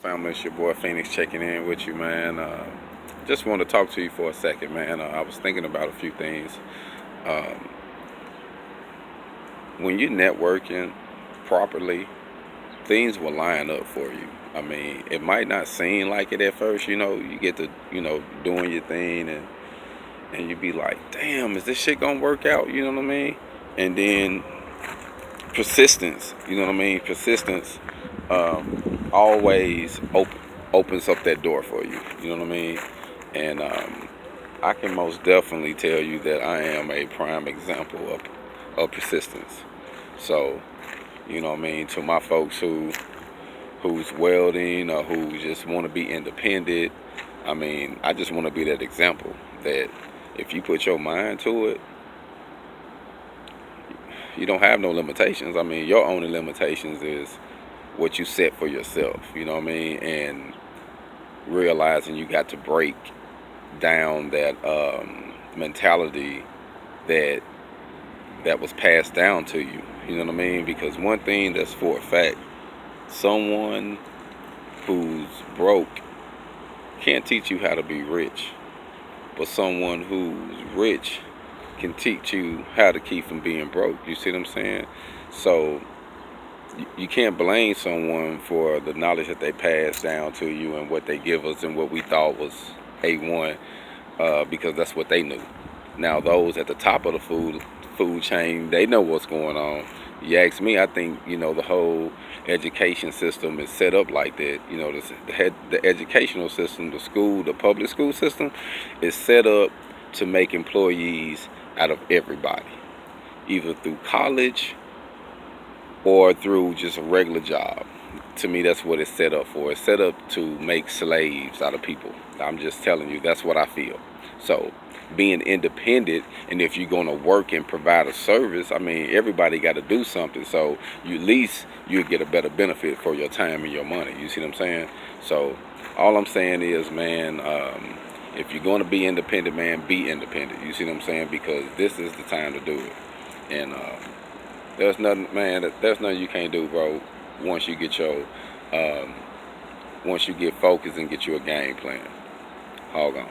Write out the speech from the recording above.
Family, it's your boy Feniks checking in with you, man. Just want to talk to you for a second, man. I was thinking about a few things. When you're networking properly, things will line up for you. I mean, it might not seem like it at first, you get to, doing your thing and you be like, damn, is this shit gonna work out? You know what I mean? And then persistence, Persistence always opens up that door for you. You know what I mean? And I can most definitely tell you that I am a prime example of persistence. So, to my folks who's welding or who just want to be independent, I just want to be that example that if you put your mind to it, you don't have no limitations. Your only limitations is what you set for yourself, and realizing you got to break down that mentality that was passed down to you, because one thing that's for a fact, someone who's broke can't teach you how to be rich, but someone who's rich can teach you how to keep from being broke. You see what I'm saying? So you can't blame someone for the knowledge that they passed down to you and what they give us and what we thought was A1, because that's what they knew. Now those at the top of the food chain, they know what's going on. You ask me, I think the whole education system is set up like that. The educational system, the public school system is set up to make employees out of everybody, either through college or through just a regular job. To me, that's what it's set up for. It's set up to make slaves out of people. I'm just telling you, that's what I feel. So being independent, and if you're going to work and provide a service, everybody got to do something. So at least you get a better benefit for your time and your money. You see what I'm saying? So all I'm saying is, man, if you're going to be independent, man, be independent. You see what I'm saying? Because this is the time to do it. And there's nothing you can't do, bro, once you get once you get focused and get you a game plan. Hog on.